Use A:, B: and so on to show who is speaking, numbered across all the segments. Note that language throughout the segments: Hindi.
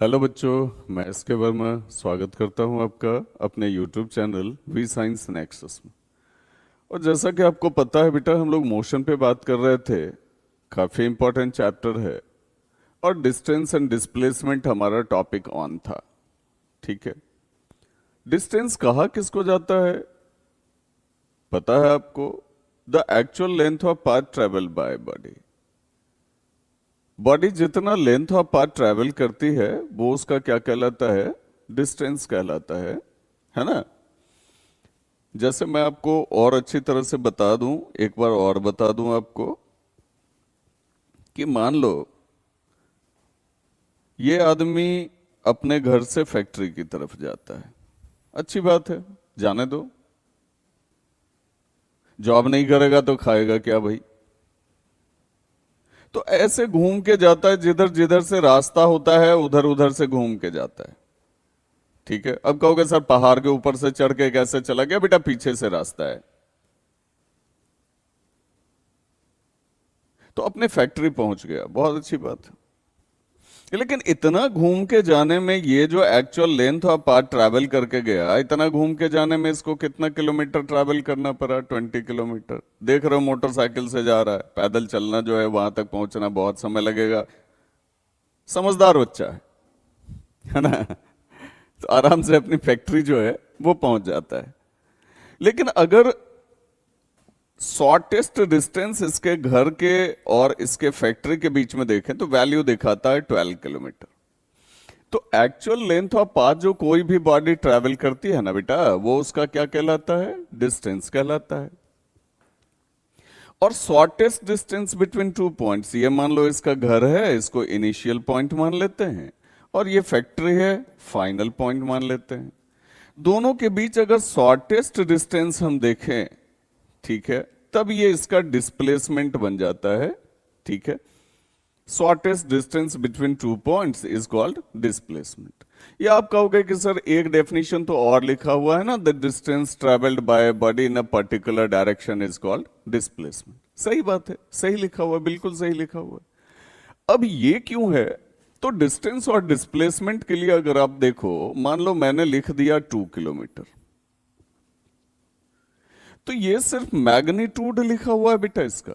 A: हेलो बच्चों, मैं एस के वर्मा स्वागत करता हूं आपका अपने YouTube channel V science nexus में। और जैसा कि आपको पता है बेटा, हम लोग मोशन पे बात कर रहे थे। काफ़ी इम्पोर्टेंट चैप्टर है और डिस्टेंस एंड डिस्प्लेसमेंट हमारा टॉपिक ऑन था। ठीक है, डिस्टेंस कहा किसको जाता है पता है आपको? The actual length of path travel by body. Body जितना लेंथ ऑफ पाथ ट्रेवल करती है वो उसका क्या कहलाता है? डिस्टेंस कहलाता है ना? जैसे मैं आपको और अच्छी तरह से बता दूं, एक बार और बता दूं आपको कि मान लो ये आदमी अपने घर से फैक्ट्री की तरफ जाता है। अच्छी बात है, जाने दो। जॉब नहीं करेगा तो खाएगा क्या भाई? तो ऐसे घूम के जाता है, जिधर जिधर से रास्ता होता है उधर उधर से घूम के जाता है। ठीक है, अब कहोगे सर पहाड़ के ऊपर से चढ़ के कैसे चला गया? बेटा पीछे से रास्ता है। तो अपने फैक्ट्री पहुंच गया, बहुत अच्छी बात है। लेकिन इतना घूम के जाने में, ये जो actual length of path travel करके गया, इतना घूम के जाने में इसको कितना किलोमीटर ट्रैवल करना पड़ा? 20 किलोमीटर। देख रहे हो मोटरसाइकिल से जा रहा है, पैदल चलना जो है वहां तक पहुंचना बहुत समय लगेगा। समझदार बच्चा है ना? तो आराम से अपनी फैक्ट्री जो है वो पहुंच जाता है। लेकिन अगर शॉर्टेस्ट डिस्टेंस इसके घर के और इसके फैक्ट्री के बीच में देखें तो वैल्यू दिखाता है 12 किलोमीटर। तो एक्चुअल लेंथ ऑफ पाथ जो कोई भी बॉडी ट्रैवल करती है ना बेटा, वो उसका क्या कहलाता है? डिस्टेंस कहलाता है। और shortest distance between two points, ये मान लो इसका घर है, इसको इनिशियल पॉइंट मान लेते हैं, और ये फैक्ट्री है, फाइनल पॉइंट मान लेते हैं। दोनों के बीच अगर शॉर्टेस्ट डिस्टेंस हम देखें, ठीक है, तब ये इसका डिस्प्लेसमेंट बन जाता है। ठीक है, shortest distance between two points is called displacement. या आप कहोगे कि सर एक डेफिनेशन तो और लिखा हुआ है ना, the distance travelled by body in a particular direction is called displacement. सही बात है, सही लिखा हुआ है, बिल्कुल सही लिखा हुआ है। अब ये क्यों है? तो डिस्टेंस और डिस्प्लेसमेंट के लिए अगर आप देखो, मान लो मैंने लिख दिया 2 किलोमीटर, तो ये सिर्फ मैग्नीट्यूड लिखा हुआ है बेटा। इसका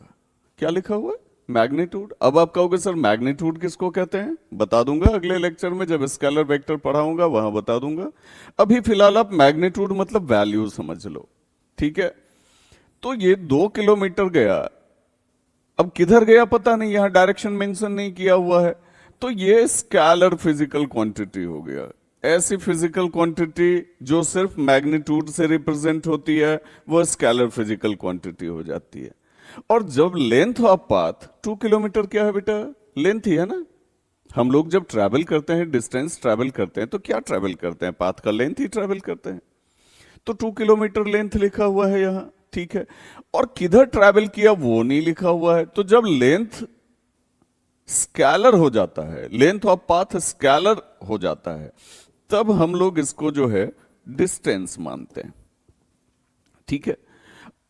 A: क्या लिखा हुआ है? मैग्नीट्यूड। अब आप कहोगे सर मैग्नीट्यूड किसको कहते हैं? बता दूंगा अगले लेक्चर में, जब स्केलर वेक्टर पढ़ाऊंगा वहां बता दूंगा। अभी फिलहाल आप मैग्नीट्यूड मतलब वैल्यू समझ लो। ठीक है, तो ये 2 किलोमीटर गया। अब किधर गया पता नहीं, यहां डायरेक्शन मेंशन नहीं किया हुआ है, तो ये स्केलर फिजिकल क्वांटिटी हो गया। ऐसी फिजिकल क्वांटिटी जो सिर्फ मैग्नीट्यूड से रिप्रेजेंट होती है, वह स्केलर फिजिकल क्वांटिटी हो जाती है। और जब लेंथ ऑफ पाथ 2 किलोमीटर, क्या है बेटा? लेंथ ही है ना। हम लोग जब ट्रैवल करते हैं, डिस्टेंस ट्रैवल करते हैं, तो क्या ट्रैवल करते हैं? पाथ का लेंथ ही ट्रैवल करते हैं। तो 2 किलोमीटर लेंथ लिखा हुआ है यहां। ठीक है, और किधर ट्रैवल किया वो नहीं लिखा हुआ है। तो जब लेंथ स्केलर हो जाता है, लेंथ ऑफ पाथ स्केलर हो जाता है, तब हम लोग इसको जो है डिस्टेंस मानते हैं। ठीक है,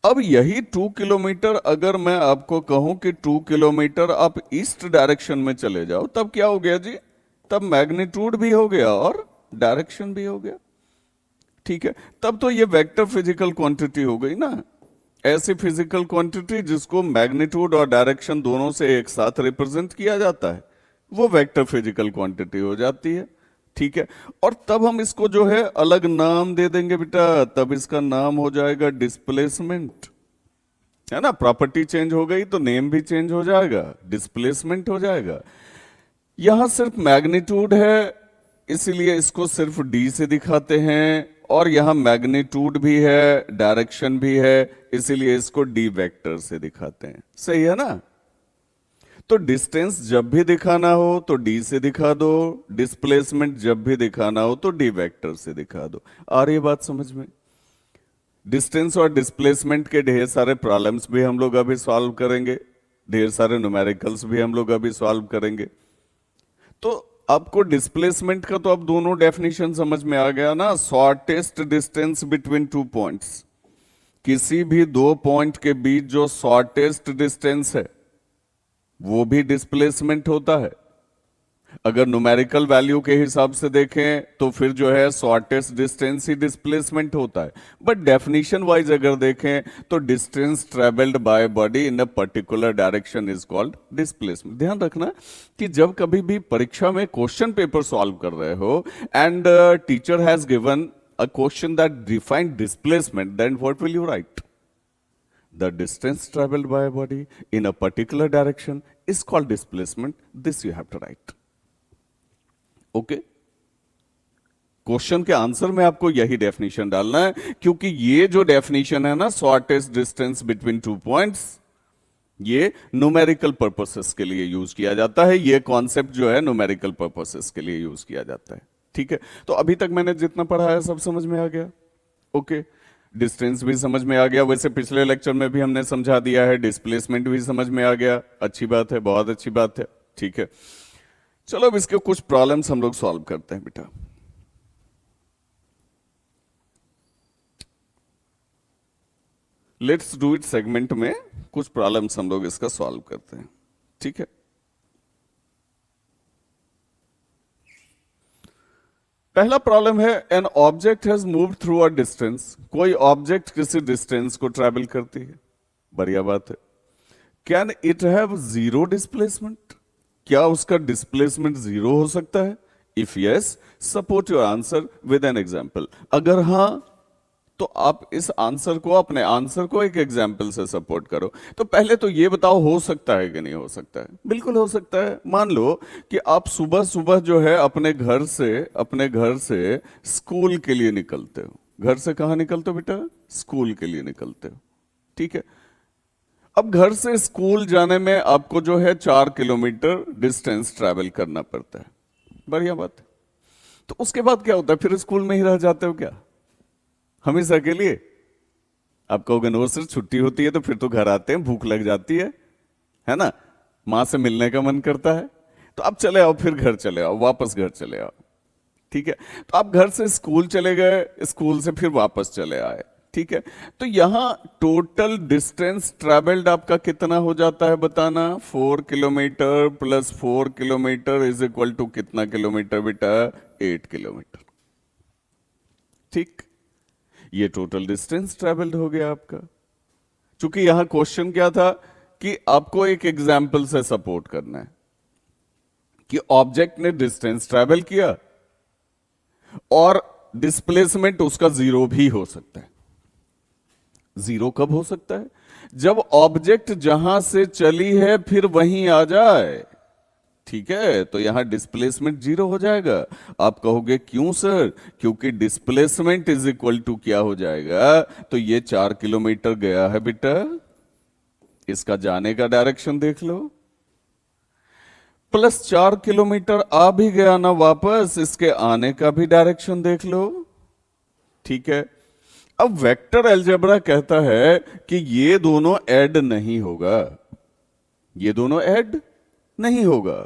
A: अब यही 2 किलोमीटर अगर मैं आपको कहूं कि 2 किलोमीटर आप ईस्ट डायरेक्शन में चले जाओ, तब क्या हो गया जी? तब मैग्नीट्यूड भी हो गया और डायरेक्शन भी हो गया। ठीक है, तब तो ये वेक्टर फिजिकल क्वांटिटी हो गई ना। ऐसी फिजिकल क्वांटिटी जिसको मैग्नीट्यूड और डायरेक्शन दोनों से एक साथ रिप्रेजेंट किया जाता है, वो वेक्टर फिजिकल क्वांटिटी हो जाती है। ठीक है, और तब हम इसको जो है अलग नाम दे देंगे बेटा, तब इसका नाम हो जाएगा डिस्प्लेसमेंट। है ना, प्रॉपर्टी चेंज हो गई तो नेम भी चेंज हो जाएगा, डिस्प्लेसमेंट हो जाएगा। यहां सिर्फ मैग्नीट्यूड है, इसीलिए इसको सिर्फ डी से दिखाते हैं, और यहां मैग्नीट्यूड भी है, डायरेक्शन भी है, इसीलिए इसको डी वेक्टर से दिखाते हैं। सही है ना? तो डिस्टेंस जब भी दिखाना हो तो डी से दिखा दो, डिस्प्लेसमेंट जब भी दिखाना हो तो डी वेक्टर से दिखा दो। आ रही बात समझ में? डिस्टेंस और डिस्प्लेसमेंट के ढेर सारे प्रॉब्लम्स भी हम लोग अभी सॉल्व करेंगे, ढेर सारे न्यूमेरिकल्स भी हम लोग अभी सॉल्व करेंगे। तो आपको डिस्प्लेसमेंट का तो अब दोनों डेफिनेशन समझ में आ गया ना। Shortest distance between two points, किसी भी दो पॉइंट के बीच जो शॉर्टेस्ट डिस्टेंस है वो भी डिस्प्लेसमेंट होता है। अगर न्यूमेरिकल वैल्यू के हिसाब से देखें तो फिर जो है शॉर्टेस्ट डिस्टेंस ही डिस्प्लेसमेंट होता है, बट डेफिनेशन वाइज अगर देखें तो distance travelled by body in a particular direction is called displacement. ध्यान रखना कि जब कभी भी परीक्षा में क्वेश्चन पेपर सॉल्व कर रहे हो and teacher has given a question that define displacement, then what will you write? The distance traveled by a body in a particular direction is called displacement. This you have to write. Okay, question के आंसर में आपको यही डेफिनेशन डालना है, क्योंकि ये जो डेफिनेशन है ना, shortest distance between two points, ये न्यूमेरिकल पर्पसेस के लिए यूज किया जाता है। ये कॉन्सेप्ट जो है न्यूमेरिकल पर्पसेस के लिए यूज किया जाता है। ठीक है, तो अभी तक मैंने जितना पढ़ा है सब समझ में आ गया? ओके, डिस्टेंस भी समझ में आ गया, वैसे पिछले लेक्चर में भी हमने समझा दिया है, डिस्प्लेसमेंट भी समझ में आ गया। अच्छी बात है, बहुत अच्छी बात है। ठीक है, चलो अब इसके कुछ प्रॉब्लम्स हम लोग सॉल्व करते हैं बेटा। लेट्स डू इट सेगमेंट में कुछ प्रॉब्लम्स हम लोग इसका सॉल्व करते हैं। ठीक है, पहला प्रॉब्लम है, an object has moved through a distance. कोई ऑब्जेक्ट किसी डिस्टेंस को ट्रेवल करती है, बढ़िया बात है। Can it have zero displacement? क्या उसका डिस्प्लेसमेंट जीरो हो सकता है? If yes, support your answer with an example. अगर हां, तो आप इस आंसर को, अपने आंसर को एक एग्जाम्पल से सपोर्ट करो। तो पहले तो ये बताओ, हो सकता है कि नहीं हो सकता है? बिल्कुल हो सकता है। मान लो कि आप सुबह सुबह जो है अपने घर से स्कूल के लिए निकलते हो। घर से कहां निकलते हो बेटा? स्कूल के लिए निकलते हो। ठीक है, अब घर से स्कूल जाने में आपको जो है 4 किलोमीटर डिस्टेंस ट्रैवल करना पड़ता है, बढ़िया बात है। तो उसके बाद क्या होता है? फिर स्कूल में ही रह जाते हो क्या हमेशा के लिए? आप कहोगे नो सर, छुट्टी होती है तो फिर तो घर आते हैं, भूख लग जाती है ना, मां से मिलने का मन करता है, तो आप चले आओ, फिर घर चले आओ, वापस घर चले आओ। ठीक है, तो आप घर से स्कूल चले गए, स्कूल से फिर वापस चले आए। ठीक है, तो यहां टोटल डिस्टेंस ट्रेवल्ड आपका कितना हो जाता है बताना? 4 kilometre plus 4 kilometre is equal to कितना किलोमीटर बेटा? 8 किलोमीटर। ठीक, ये टोटल डिस्टेंस ट्रेवल्ड हो गया आपका। चूंकि यहां क्वेश्चन क्या था कि आपको एक एग्जाम्पल से सपोर्ट करना है कि ऑब्जेक्ट ने डिस्टेंस ट्रेवल किया और डिस्प्लेसमेंट उसका जीरो भी हो सकता है। जीरो कब हो सकता है? जब ऑब्जेक्ट जहां से चली है फिर वहीं आ जाए। ठीक है, तो यहां डिस्प्लेसमेंट जीरो हो जाएगा। आप कहोगे क्यों सर? क्योंकि डिस्प्लेसमेंट इज इक्वल टू क्या हो जाएगा? तो ये 4 किलोमीटर गया है बेटा, इसका जाने का डायरेक्शन देख लो, प्लस 4 किलोमीटर आ भी गया ना वापस, इसके आने का भी डायरेक्शन देख लो। ठीक है, अब वेक्टर अलजेब्रा कहता है कि ये दोनों ऐड नहीं होगा, ये दोनों ऐड नहीं होगा।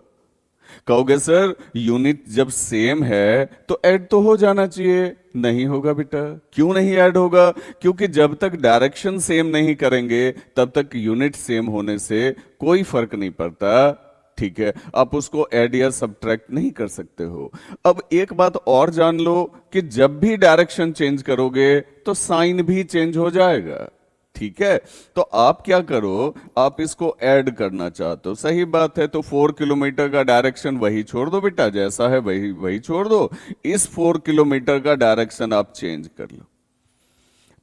A: कहोगे सर यूनिट जब सेम है तो ऐड तो हो जाना चाहिए। नहीं होगा बेटा। क्यों नहीं ऐड होगा? क्योंकि जब तक डायरेक्शन सेम नहीं करेंगे तब तक यूनिट सेम होने से कोई फर्क नहीं पड़ता। ठीक है, आप उसको ऐड या सब्ट्रैक्ट नहीं कर सकते हो। अब एक बात और जान लो कि जब भी डायरेक्शन चेंज करोगे तो साइन भी चेंज हो जाएगा। ठीक है, तो आप क्या करो, आप इसको ऐड करना चाहते हो, सही बात है, तो 4 किलोमीटर का डायरेक्शन वही छोड़ दो बेटा, जैसा है वही वही छोड़ दो। इस 4 किलोमीटर का डायरेक्शन आप चेंज कर लो।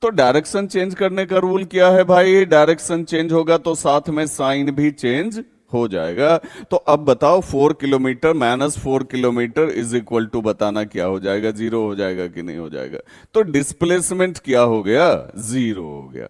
A: तो डायरेक्शन चेंज करने का रूल क्या है भाई? डायरेक्शन चेंज होगा तो साथ में साइन भी चेंज हो जाएगा। तो अब बताओ 4 kilometre minus 4 kilometre is equal to बताना क्या हो जाएगा? जीरो हो जाएगा कि नहीं हो जाएगा? तो डिस्प्लेसमेंट क्या हो गया? जीरो हो गया।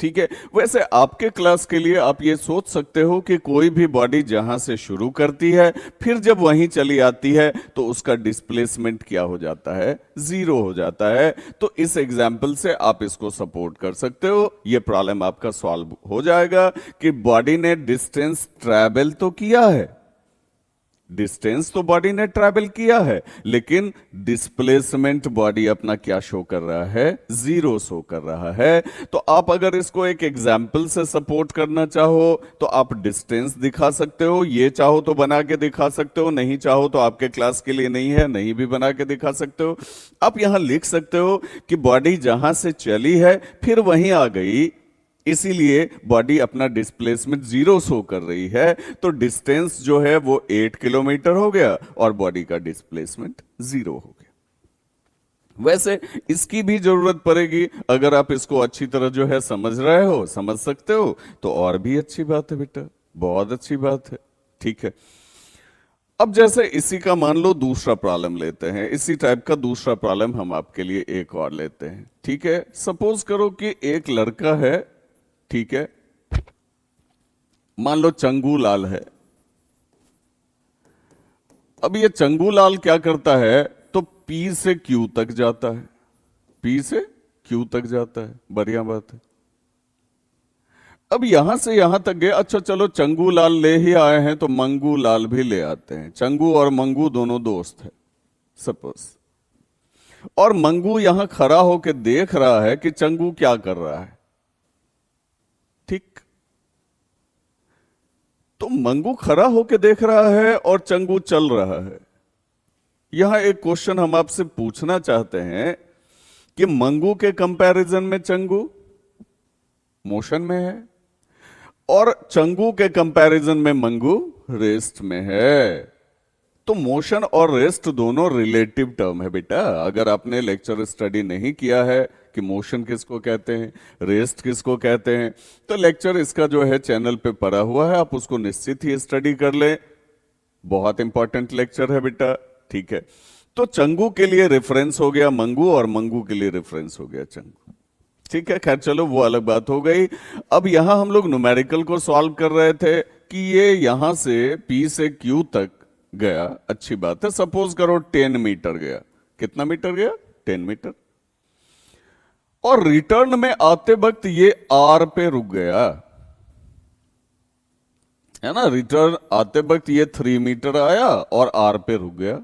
A: ठीक है, वैसे आपके क्लास के लिए आप ये सोच सकते हो कि कोई भी बॉडी जहां से शुरू करती है फिर जब वहीं चली आती है तो उसका डिस्प्लेसमेंट क्या हो जाता है? जीरो हो जाता है। तो इस एग्जाम्पल से आप इसको सपोर्ट कर सकते हो। ये प्रॉब्लम आपका सॉल्व हो जाएगा कि बॉडी ने डिस्टेंस ट्रैवल तो किया है, डिस्टेंस तो बॉडी ने ट्रैवल किया है, लेकिन डिस्प्लेसमेंट बॉडी अपना क्या शो कर रहा है? जीरो शो कर रहा है। तो आप अगर इसको एक एग्जाम्पल से सपोर्ट करना चाहो तो आप डिस्टेंस दिखा सकते हो, ये चाहो तो बना के दिखा सकते हो, नहीं चाहो तो आपके क्लास के लिए नहीं है, नहीं भी बना के दिखा सकते हो। आप यहां लिख सकते हो कि बॉडी जहां से चली है फिर वहीं आ गई, इसीलिए बॉडी अपना डिस्प्लेसमेंट जीरो शो कर रही है। तो डिस्टेंस जो है वो 8 किलोमीटर हो गया और बॉडी का डिस्प्लेसमेंट जीरो हो गया। वैसे इसकी भी जरूरत पड़ेगी, अगर आप इसको अच्छी तरह जो है समझ रहे हो, समझ सकते हो, तो और भी अच्छी बात है बेटा, बहुत अच्छी बात है। ठीक है, अब जैसे इसी का मान लो दूसरा प्रॉब्लम लेते हैं, इसी टाइप का दूसरा प्रॉब्लम हम आपके लिए एक और लेते हैं। ठीक है, सपोज करो कि एक लड़का है, ठीक है, मान लो चंगू लाल है। अब ये चंगू लाल क्या करता है? तो पी से क्यू तक जाता है, पी से क्यू तक जाता है, बढ़िया बात है। अब यहां से यहां तक गए, अच्छा चलो चंगू लाल ले ही आए हैं तो मंगू लाल भी ले आते हैं। चंगू और मंगू दोनों दोस्त है सपोज, और मंगू यहां खड़ा होकर देख रहा है कि चंगू क्या कर रहा है। ठीक, तो मंगू खड़ा होकर देख रहा है और चंगू चल रहा है। यहां एक क्वेश्चन हम आपसे पूछना चाहते हैं कि मंगू के कंपैरिजन में चंगू मोशन में है और चंगू के कंपैरिजन में मंगू रेस्ट में है। तो मोशन और रेस्ट दोनों रिलेटिव टर्म है बेटा। अगर आपने लेक्चर स्टडी नहीं किया है कि मोशन किसको कहते हैं, रेस्ट किसको कहते हैं, तो लेक्चर इसका जो है चैनल पे पड़ा हुआ है, आप उसको निश्चित ही स्टडी कर ले, बहुत इंपॉर्टेंट लेक्चर है बेटा। ठीक है, तो चंगू के लिए रेफरेंस हो गया मंगू और मंगू के लिए रेफरेंस हो गया चंगू। ठीक है, खैर चलो वो अलग बात हो गई। अब यहां हम लोग न्यूमेरिकल को सॉल्व कर रहे थे कि ये यहां से P से Q तक गया, अच्छी बात है। सपोज करो 10 मीटर गया, कितना मीटर गया? 10 मीटर। और रिटर्न में आते वक्त ये R पे रुक गया, है ना। रिटर्न आते वक्त ये 3 मीटर आया और R पे रुक गया।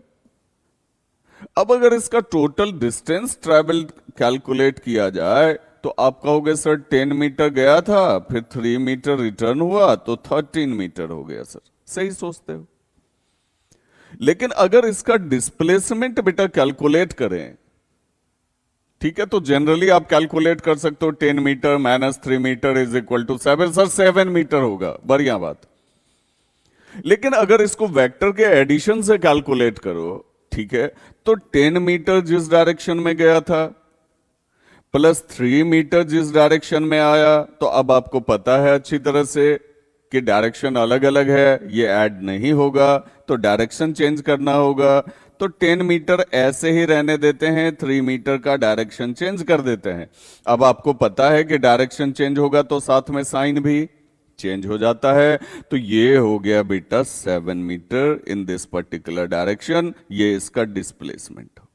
A: अब अगर इसका टोटल डिस्टेंस ट्रेवल कैलकुलेट किया जाए तो आप कहोगे सर 10 मीटर गया था, फिर 3 मीटर रिटर्न हुआ तो 13 मीटर हो गया। सर सही सोचते हो, लेकिन अगर इसका डिस्प्लेसमेंट बेटा कैलकुलेट करें, ठीक है, तो जनरली आप कैलकुलेट कर सकते हो 10 metre minus 3 metre is equal to 7। Sir 7 metre होगा, बढ़िया बात। लेकिन अगर इसको वेक्टर के एडिशन से कैलकुलेट करो, ठीक है, तो 10 मीटर जिस डायरेक्शन में गया था प्लस 3 मीटर जिस डायरेक्शन में आया, तो अब आपको पता है अच्छी तरह से कि डायरेक्शन अलग अलग है, ये ऐड नहीं होगा, तो डायरेक्शन चेंज करना होगा। तो 10 मीटर ऐसे ही रहने देते हैं, 3 मीटर का डायरेक्शन चेंज कर देते हैं। अब आपको पता है कि डायरेक्शन चेंज होगा तो साथ में साइन भी चेंज हो जाता है। तो ये हो गया बेटा 7 metre in this particular direction, ये इसका डिस्प्लेसमेंट हो गया।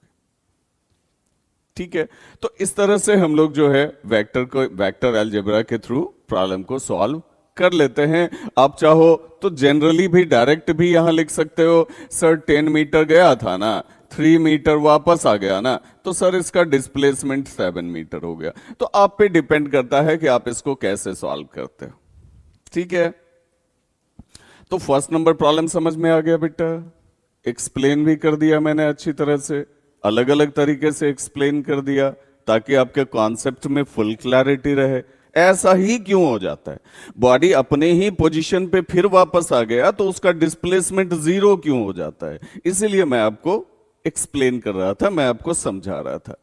A: ठीक है, तो इस तरह से हम लोग जो है वेक्टर अलजेब्रा के थ्रू प्रॉब्लम को सॉल्व कर लेते हैं। आप चाहो तो जनरली भी डायरेक्ट भी यहां लिख सकते हो, सर 10 मीटर गया था ना, 3 मीटर वापस आ गया ना, तो सर इसका डिस्प्लेसमेंट 7 मीटर हो गया। तो आप पे डिपेंड करता है कि आप इसको कैसे सॉल्व करते हो। ठीक है, तो फर्स्ट नंबर प्रॉब्लम समझ में आ गया बेटा, एक्सप्लेन भी कर दिया मैंने अच्छी तरह से, अलग अलग तरीके से एक्सप्लेन कर दिया ताकि आपके कॉन्सेप्ट में फुल क्लैरिटी रहे। ऐसा ही क्यों हो जाता है, बॉडी अपने ही पोजीशन पे फिर वापस आ गया तो उसका डिस्प्लेसमेंट जीरो क्यों हो जाता है, इसीलिए मैं आपको एक्सप्लेन कर रहा था, मैं आपको समझा रहा था।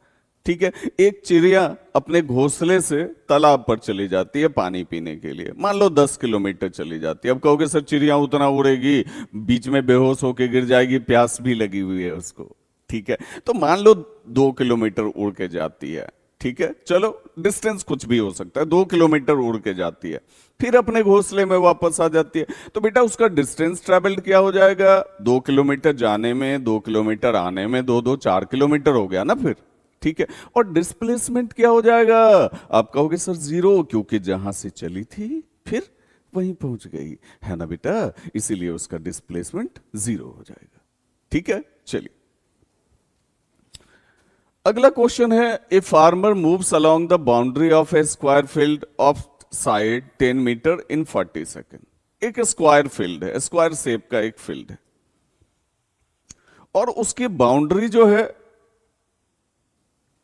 A: ठीक है, एक चिड़िया अपने घोंसले से तालाब पर चली जाती है पानी पीने के लिए, मान लो 10 किलोमीटर चली जाती है। अब कहोगे सर चिड़िया उतना उड़ेगी, बीच में बेहोश होके गिर जाएगी, प्यास भी लगी हुई है उसको। ठीक है, तो मान लो 2 किलोमीटर उड़ के जाती है। ठीक है, चलो डिस्टेंस कुछ भी हो सकता है, 2 किलोमीटर उड़ के जाती है, फिर अपने घोंसले में वापस आ जाती है। तो बेटा उसका डिस्टेंस ट्रेवल्ड क्या हो जाएगा? 2 किलोमीटर जाने में, 2 किलोमीटर आने में, 2 4 किलोमीटर हो गया ना फिर। ठीक है, और डिस्प्लेसमेंट क्या हो जाएगा? आप कहोगे सर जीरो, क्योंकि जहां से चली थी फिर वहीं पहुंच गई है ना बेटा, इसीलिए उसका डिस्प्लेसमेंट 0 हो जाएगा। ठीक है, चलिए अगला क्वेश्चन है, a farmer moves along the boundary of a square field of side 10 metre in 40 second. एक स्क्वायर फील्ड है, स्क्वायर शेप का एक फील्ड है, और उसकी बाउंड्री जो है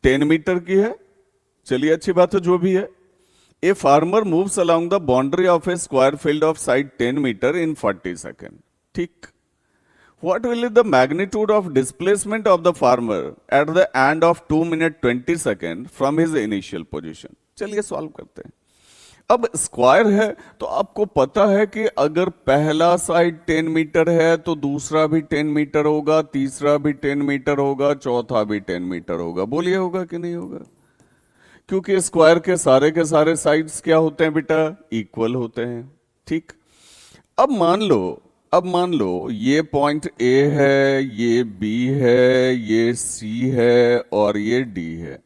A: 10 मीटर की है। चलिए अच्छी बात है, जो भी है। A farmer moves along the boundary of a square field of side 10 metre in 40 second. ठीक, what will be the magnitude of displacement of the farmer at the end of 2 minute 20 second from his initial position? चलिए सॉल्व करते हैं। अब स्क्वायर है तो आपको पता है कि अगर पहला साइड 10 मीटर है तो दूसरा भी 10 मीटर होगा, तीसरा भी 10 मीटर होगा, चौथा भी 10 मीटर होगा। बोलिए होगा कि नहीं होगा? क्योंकि स्क्वायर के सारे साइड्स क्या होते हैं बेटा? इक्वल होते हैं। ठीक, अब मान लो ये पॉइंट ए है, ये बी है, ये सी है और ये डी है।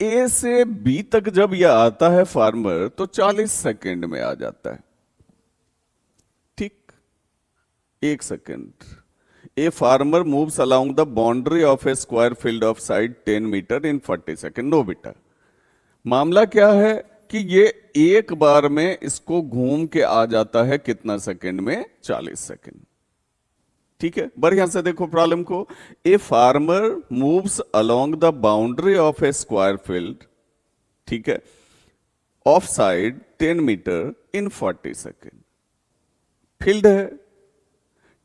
A: ए से बी तक जब यह आता है फार्मर तो 40 सेकेंड में आ जाता है। ठीक, 1 second. A farmer moves along the boundary of a square field of side 10 metre in 40 second. No बेटा, मामला क्या है कि ये एक बार में इसको घूम के आ जाता है कितना सेकंड में? 40 सेकंड। ठीक है, बढ़िया से देखो प्रॉब्लम को। A farmer moves along the boundary of a square field, ठीक है, of side 10 metre in 40 second. Field है,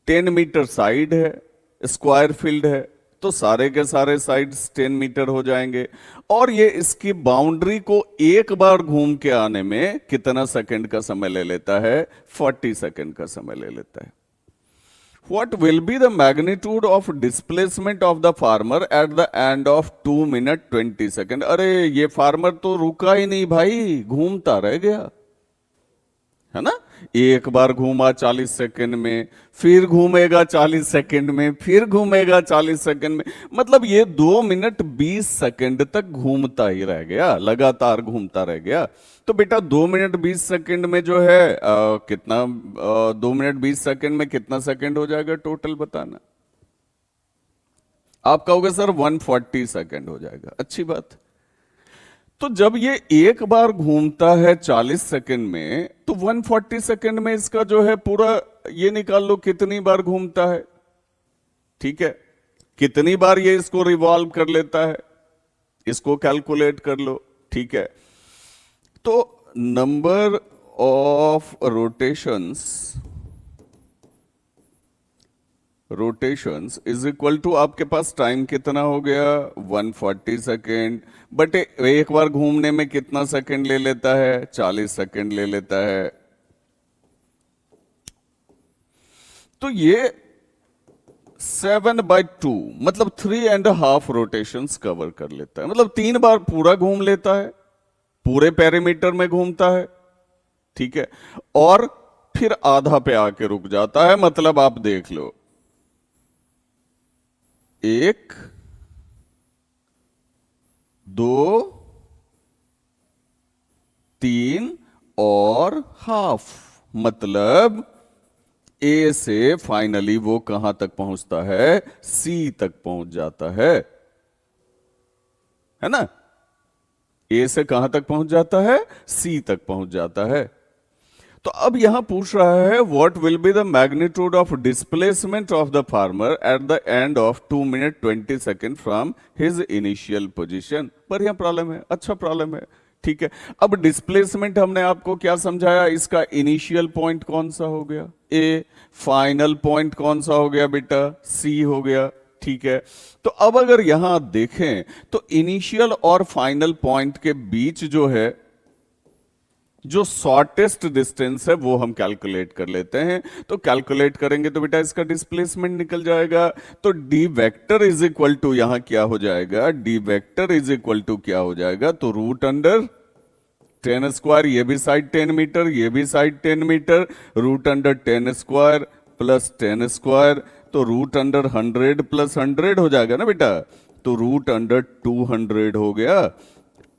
A: 10 मीटर साइड है, स्क्वायर फील्ड है, तो सारे के सारे साइड्स 10 मीटर हो जाएंगे। और ये इसकी बाउंड्री को एक बार घूम के आने में कितना सेकंड का समय ले लेता है? 40 सेकंड का समय ले लेता है। What will be the magnitude of displacement of the farmer at the end of 2 minute 20 second? अरे ये फार्मर तो रुका ही नहीं भाई, घूमता रह गया, है ना। एक बार घूमा 40 सेकंड में, फिर घूमेगा 40 सेकंड में, फिर घूमेगा 40 सेकंड में, मतलब ये 2 मिनट 20 सेकंड तक घूमता ही रह गया, लगातार घूमता रह गया। तो बेटा 2 मिनट 20 सेकंड में जो है कितना 2 मिनट 20 सेकंड में कितना सेकंड हो जाएगा टोटल बताना? आप कहोगे सर 140 सेकंड हो जाएगा। अच्छी बात। तो जब ये एक बार घूमता है 40 सेकंड में, तो 140 सेकंड में इसका जो है पूरा ये निकाल लो कितनी बार घूमता है। ठीक है, कितनी बार ये इसको रिवॉल्व कर लेता है, इसको कैलकुलेट कर लो। ठीक है, तो number of rotations is equal to आपके पास टाइम कितना हो गया? 140 सेकेंड, बट एक बार घूमने में कितना सेकेंड ले लेता है? 40 सेकेंड ले लेता है। तो ये 7/2 मतलब 3.5 रोटेशंस कवर कर लेता है, मतलब 3 बार पूरा घूम लेता है, पूरे पेरीमीटर में घूमता है। ठीक है, और फिर आधा पे आके रुक जाता है। मतलब आप देख लो 1 2 3 और हाफ, मतलब ए से फाइनली वो कहां तक पहुंचता है? सी तक पहुंच जाता है ना। ए से कहां तक पहुंच जाता है? सी तक पहुंच जाता है। तो अब यहां पूछ रहा है what will be the magnitude of displacement of the farmer at the end of 2 minute 20 second from his initial position. बढ़िया प्रॉब्लम है, अच्छा प्रॉब्लम है। ठीक है, अब डिस्प्लेसमेंट हमने आपको क्या समझाया? इसका इनिशियल पॉइंट कौन सा हो गया? ए। फाइनल पॉइंट कौन सा हो गया बेटा? सी हो गया। ठीक है, तो अब अगर यहां देखें तो इनिशियल और फाइनल पॉइंट के बीच जो है, जो शॉर्टेस्ट डिस्टेंस है वो हम कैलकुलेट कर लेते हैं। तो कैलकुलेट करेंगे तो बेटा इसका डिस्प्लेसमेंट निकल जाएगा। तो D vector is equal to यहां क्या हो जाएगा? D vector is equal to क्या हो जाएगा? तो रूट अंडर 10 स्क्वायर, ये भी साइड 10 मीटर, ये भी side 10 metre, root under 10 square plus 10 square, तो रूट अंडर 100 प्लस 100 हो जाएगा ना बेटा। तो रूट अंडर 200 हो गया,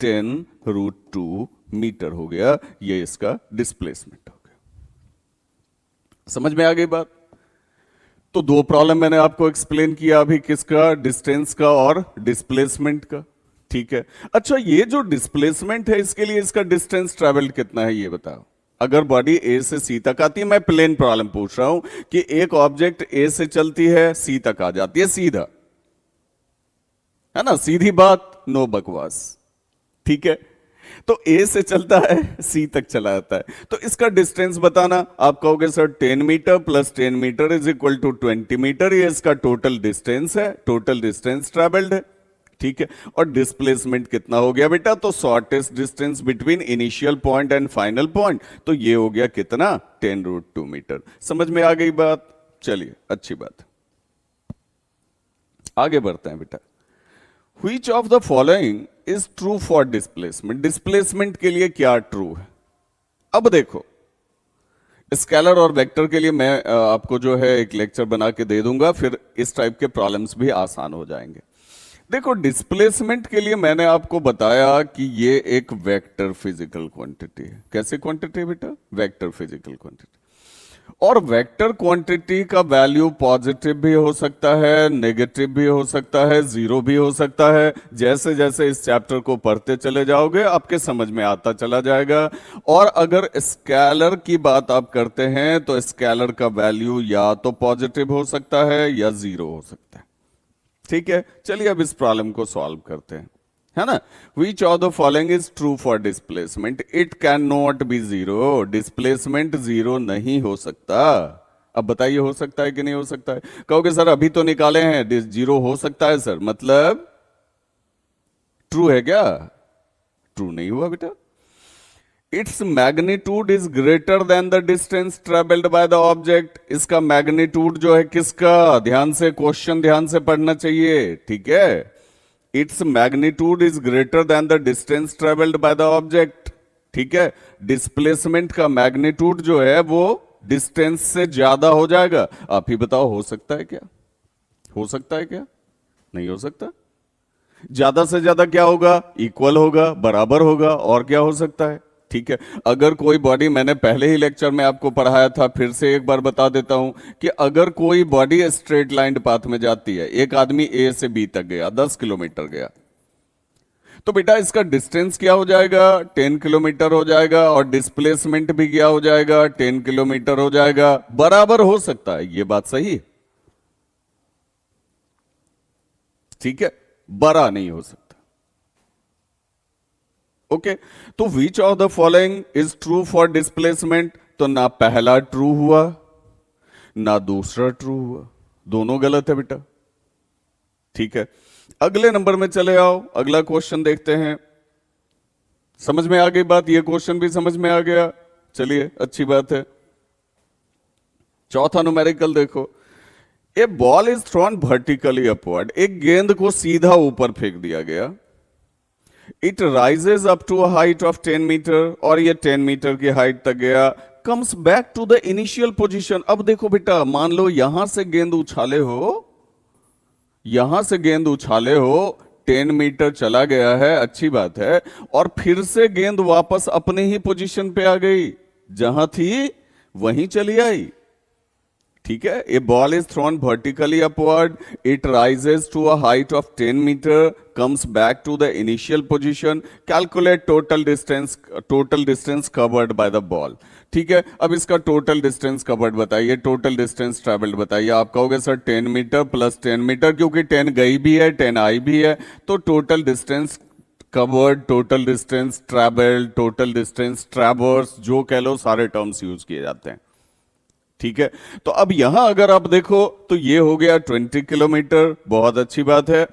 A: 10 √2 मीटर हो गया। ये इसका डिस्प्लेसमेंट हो गया। समझ में आ गई बात? तो दो प्रॉब्लम मैंने आपको एक्सप्लेन किया अभी, किसका? डिस्टेंस का और डिस्प्लेसमेंट का। ठीक है, अच्छा ये जो डिस्प्लेसमेंट है इसके लिए इसका डिस्टेंस ट्रेवल्ड कितना है ये बताओ। अगर बॉडी ए से सी तक आती है, मैं प्लेन प्रॉब्लम पूछ रहा हूं कि एक ऑब्जेक्ट ए से चलती है सी तक आ जाती है सीधा, है ना, सीधी बात, नो बकवास। ठीक है, तो ए से चलता है सी तक चला जाता है, तो इसका डिस्टेंस बताना। आप कहोगे sir 10 metre plus 10 metre is equal to 20 metre, ये इसका टोटल डिस्टेंस है, टोटल डिस्टेंस ट्रेवल्ड है। ठीक है, और डिस्प्लेसमेंट कितना हो गया बेटा? तो shortest distance between initial point and final point, तो ये हो गया कितना? 10√2 मीटर। समझ में आ गई बात? चलिए अच्छी बात, आगे बढ़ते हैं बेटा। Which of the following is true for displacement? Displacement के लिए क्या ट्रू है? अब देखो, स्केलर और वेक्टर के लिए मैं आपको जो है एक लेक्चर बना के दे दूंगा, फिर इस टाइप के प्रॉब्लम्स भी आसान हो जाएंगे। देखो, डिस्प्लेसमेंट के लिए मैंने आपको बताया कि ये एक वेक्टर फिजिकल क्वांटिटी है। कैसे क्वांटिटी है बेटा? Vector physical quantity. और वेक्टर क्वांटिटी का वैल्यू पॉजिटिव भी हो सकता है, नेगेटिव भी हो सकता है, जीरो भी हो सकता है। जैसे जैसे इस चैप्टर को पढ़ते चले जाओगे आपके समझ में आता चला जाएगा। और अगर स्केलर की बात आप करते हैं तो स्केलर का वैल्यू या तो पॉजिटिव हो सकता है या जीरो हो सकता है। ठीक है, चलिए अब इस प्रॉब्लम को सॉल्व करते हैं, है ना। Which of the following is true for displacement? It cannot be zero. Displacement zero नहीं हो सकता। अब बताइए हो सकता है कि नहीं हो सकता है? कहोगे सर अभी तो निकाले हैं, जीरो हो सकता है सर, मतलब ट्रू है क्या? ट्रू नहीं हुआ बेटा। Its magnitude is greater than the distance travelled by the object. इसका मैग्नीट्यूड जो है किसका? ध्यान से क्वेश्चन ध्यान से पढ़ना चाहिए, ठीक है। Its magnitude is greater than the distance travelled by the object. ठीक है, डिस्प्लेसमेंट का मैग्नीट्यूड जो है वो डिस्टेंस से ज्यादा हो जाएगा। आप ही बताओ, हो सकता है क्या? हो सकता है क्या? नहीं हो सकता। ज्यादा से ज्यादा क्या होगा? इक्वल होगा, बराबर होगा, और क्या हो सकता है? ठीक है, अगर कोई बॉडी, मैंने पहले ही लेक्चर में आपको पढ़ाया था, फिर से एक बार बता देता हूं कि अगर कोई बॉडी स्ट्रेट लाइन पाथ में जाती है, एक आदमी ए से बी तक गया, 10 किलोमीटर गया, तो बेटा इसका डिस्टेंस क्या हो जाएगा? 10 किलोमीटर हो जाएगा, और डिस्प्लेसमेंट भी क्या हो जाएगा? 10 किलोमीटर हो जाएगा। बराबर हो सकता है, ये बात सही, ठीक है, बड़ा नहीं हो सकता। ओके, तो which of the following is true for displacement? तो ना पहला ट्रू हुआ ना दूसरा ट्रू हुआ, दोनों गलत है बेटा। ठीक है, अगले नंबर में चले आओ, अगला क्वेश्चन देखते हैं। समझ में आ गई बात? ये क्वेश्चन भी समझ में आ गया, चलिए अच्छी बात है। चौथा न्यूमेरिकल देखो, a ball is thrown vertically upward. एक गेंद को सीधा ऊपर फेंक दिया गया। It rises up to a height of 10 metre, और ये 10 मीटर की हाइट तक गया। Comes back to the initial position. अब देखो बेटा, मान लो यहां से गेंद उछाले हो, यहां से गेंद उछाले हो, 10 मीटर चला गया है, अच्छी बात है, और फिर से गेंद वापस अपने ही पोजीशन पे आ गई, जहां थी वहीं चली आई। ठीक है, a ball is thrown vertically upward, it rises to a height of 10 metre, comes back to the initial position, calculate total distance covered by the ball. ठीक है, अब इसका टोटल डिस्टेंस कवर्ड बताइए, टोटल डिस्टेंस ट्रेवल्ड बताइए। आप कहोगे सर 10 मीटर प्लस 10 मीटर, क्योंकि 10 गई भी है 10 आई भी है, तो total distance covered, total distance travelled, total distance traverse, जो कह लो, सारे टर्म्स यूज किए जाते हैं। ठीक है, तो अब यहां अगर आप देखो तो ये हो गया 20 किलोमीटर, बहुत अच्छी बात है।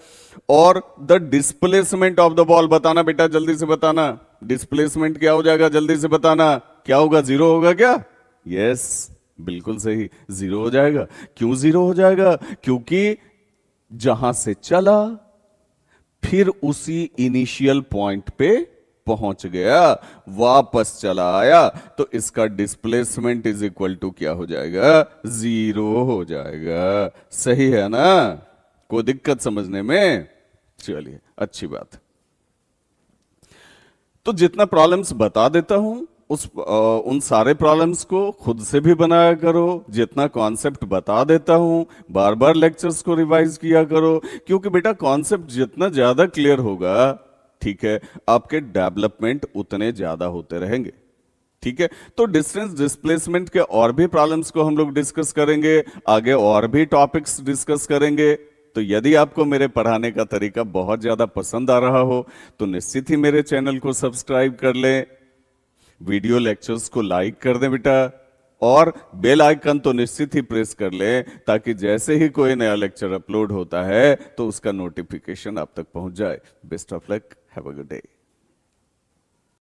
A: और the displacement of the ball बताना बेटा, जल्दी से बताना, डिस्प्लेसमेंट क्या हो जाएगा, जल्दी से बताना, क्या होगा? जीरो होगा क्या? यस, बिल्कुल सही, जीरो हो जाएगा। क्यों जीरो हो जाएगा? क्योंकि जहां से चला फिर उसी इनिशियल पॉइंट पे पहुंच गया, वापस चला आया, तो इसका डिस्प्लेसमेंट इज इक्वल टू क्या हो जाएगा? जीरो हो जाएगा। सही है ना? कोई दिक्कत समझने में? चलिए अच्छी बात। तो जितना प्रॉब्लम्स बता देता हूं उन सारे प्रॉब्लम्स को खुद से भी बनाया करो, जितना कॉन्सेप्ट बता देता हूं बार बार लेक्चर्स को रिवाइज किया करो, क्योंकि बेटा कॉन्सेप्ट जितना ज्यादा क्लियर होगा, ठीक है, आपके डेवलपमेंट उतने ज्यादा होते रहेंगे। ठीक है, तो डिस्टेंस डिस्प्लेसमेंट के और भी प्रॉब्लम्स को हम लोग डिस्कस करेंगे, आगे और भी टॉपिक्स डिस्कस करेंगे। तो यदि आपको मेरे पढ़ाने का तरीका बहुत ज्यादा पसंद आ रहा हो तो निश्चित ही मेरे चैनल को सब्सक्राइब कर लें, वीडियो लेक्चर्स को लाइक कर दें बेटा, और बेल आइकन तो निश्चित ही प्रेस कर लें, ताकि जैसे ही कोई नया लेक्चर अपलोड होता है तो उसका नोटिफिकेशन आप तक पहुंच जाए। Best of luck, have a good day.